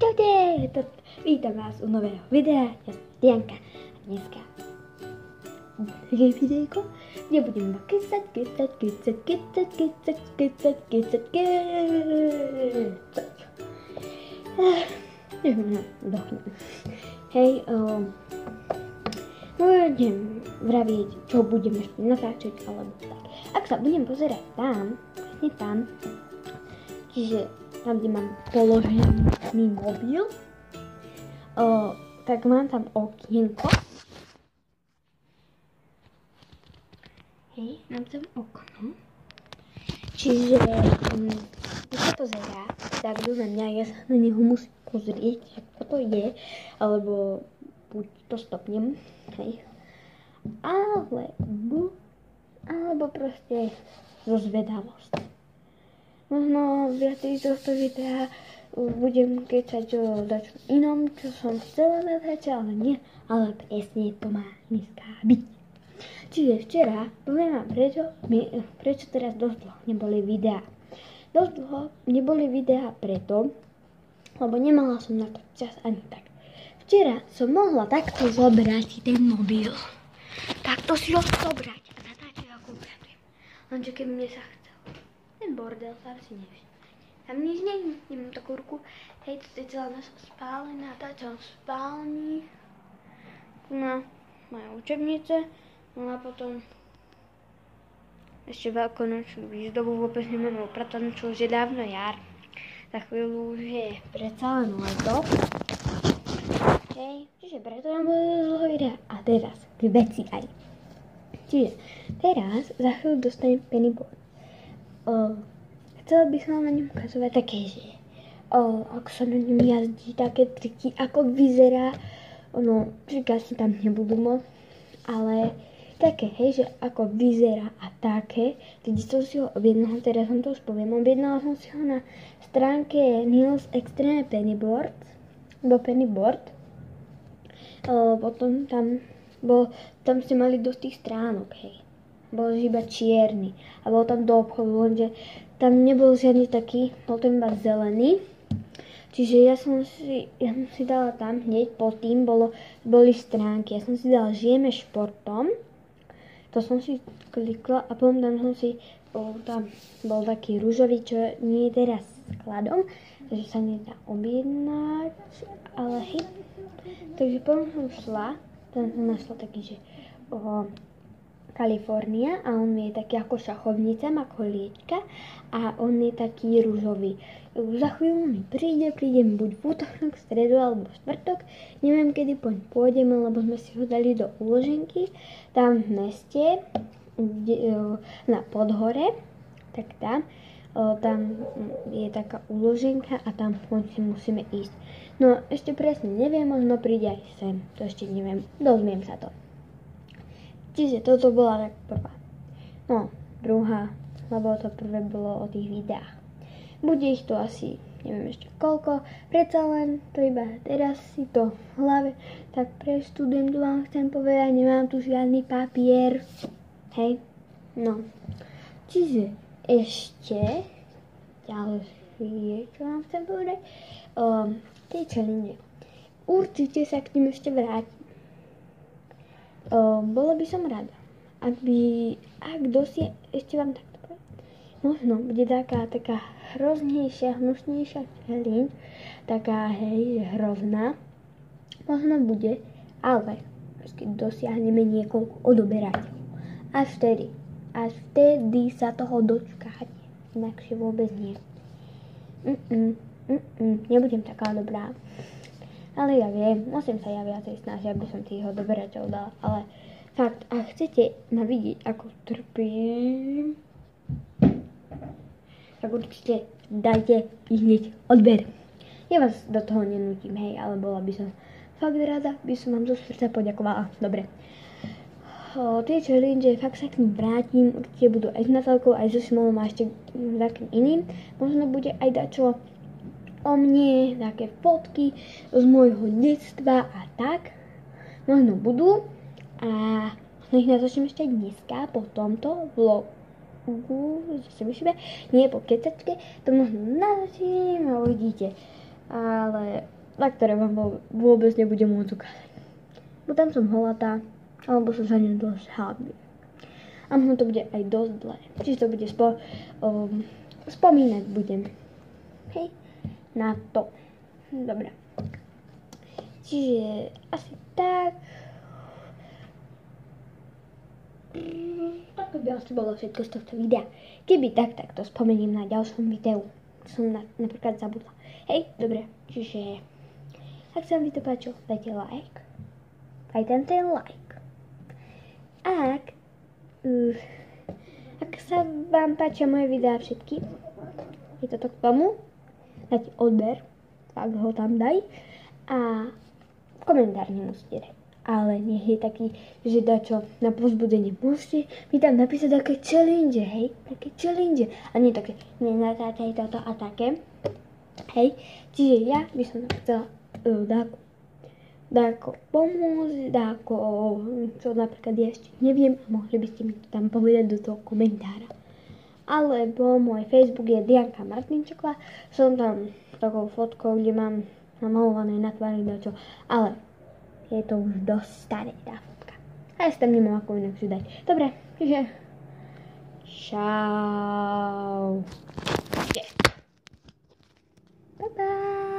Čaute! Vítam vás u nového videa, ja som Dianka a dneska bude videjko, kde budem kecať. Hej, budem vraviť, čo budem ešte natáčať, alebo tak. Ak sa budem pozerať tam, presne tam, čiže tam, kde mám položený mobil, tak mám tam okienko. Hej, mám tam okno. Čiže, keď sa pozerá, tak na mňa, ja sa na neho musím pozrieť, ako to je, alebo buď to stopnem, hej. Alebo proste zo zvedavosti. Možno viac z tohto videa budem kecať o dačom inom, čo som chcela natáčať, ale nie, ale presne to má dneska byť. Čiže včera, poviem vám prečo teraz dosť dlho neboli videá. Dosť dlho neboli videá preto, lebo nemala som na to čas ani tak. Včera som mohla takto zobrať ten mobil. Takto si ho zobrať a natáčať ako chcem. Lenže keby mne sa chcel ten bordel, tam si nevšimnúť. Tam nič nemám takú ruku. Hej, to je celá naša spálená, natáčam v spálni. No, moje učebnice. No a potom ešte veľkonočnú výzdobu, vôbec nemám upratanú, čo už je dávno jar. Za chvíľu už je predsa len leto. Hej, čiže preto nám bude dlho videa. A teraz k veci aj. Čiže teraz za chvíľu dostanem pennyboard. Chcela by som na ňom ukazovať také, že ako sa na ňom jazdí, také triky, ako vyzerá. Triky asi tam nebudú moc, ale také, hej, že ako vyzerá a také. Teď som si ho objednala, teraz som to už poviem, objednala som si ho na stránke Nils Extreme Pennyboard, potom tam ste mali dosť tých stránok, hej. Bol iba čierny a bol tam do obchodu, lenže tam nebol žiadny taký, bol tam iba zelený. Čiže ja som si dala tam hneď pod tým, boli stránky. Ja som si dala žijeme športom, to som si klikla a potom tam bol taký ružový, čo nie je teraz skladom, takže sa nedá objednať, ale hej. Takže potom som šla, tam som našla taký, že Kalifornia a on je taký ako šachovnica, má koliečka a on je taký ružový. Za chvíľu mi príde buď v útorok, stredu alebo v štvrtok, neviem kedy pôjdeme, lebo sme si ho dali do úloženky, tam v meste, na Podhore, tak tam je taká úloženka a tam si musíme ísť. No ešte presne neviem, možno príde aj sem, to ešte neviem, dozviem sa to. Čiže toto bola tak prvá. No, druhá, lebo to prvé bolo o tých videách. Bude ich to asi, neviem ešte koľko, predsa len to iba teraz si to v hlave tak preštudujem, tu vám chcem povedať, nemám tu žiadny papier. Hej, no. Čiže ešte ďalšie, čo vám chcem povedať, tie challenge. Určite sa k tým ešte vrátim. Bolo by som rada, ak ešte vám takto poviem, možno bude taká hroznejšia, hnusnejšia challenge, taká, hej, hrozná, možno bude, ale keď dosiahneme niekoľko odoberateľov, až vtedy sa toho dočkáte, inakšie vôbec nie. Nebudem taká dobrá. Ale ja viem, musím sa ja viacej snažiť, aby som tých odoberateľov dala, ale fakt, ak chcete ma vidieť, ako trpím, tak určite dajte hneď odber. Ja vás do toho nenútim, hej, ale bola by som fakt rada, by som vám zo srdca poďakovala. Dobre. Tie challenge, fakt sa k nim vrátim, určite budú aj s Natálkou, aj so Šimolom a ešte takým iným. Možno bude aj dačo o mne, také fotky z môjho detstva a tak. Možno budú a ich natočím ešte dneska po tomto vlogu, nie po kecačke, to možno natočím a uvidíte. ale na ktoré vám vôbec nebudem môcť ukázať. Bo tam som holatá, alebo sa za ňu dosť hábim. A možno to bude aj dosť zlé. Čiže to bude spomínať budem. Hej, na to. Dobre. Čiže asi tak. Toto by asi bolo všetko z tohto videa. Keby tak to spomeniem na ďalšom videu. Som napríklad zabudla. Hej, dobre. Čiže ak sa vám to páčilo, dajte like. Aj ten like. Ak sa vám páčia moje videá všetky, je to k tomu, dajte odber, tak ho tam daj. A komentár nemusíte dať. Ale nech je taký, že dačo na povzbudenie. Môžete mi tam napísať také challenge, hej? Také challenge. A nie také, nenatáčaj toto a také. Hej? Čiže ja by som chcela dáko pomôcť, dáko, čo napríklad ja ešte neviem, a mohli by ste mi to tam povedať do toho komentára. Alebo môj Facebook je Dianka Martinčeková. Som tam takou fotkou, kde mám namalované na tvári dačo. Ale je to už dosť staré tá fotka. A ja si tam nemám ako inak dať. Dobre, čiže čau. Bye bye.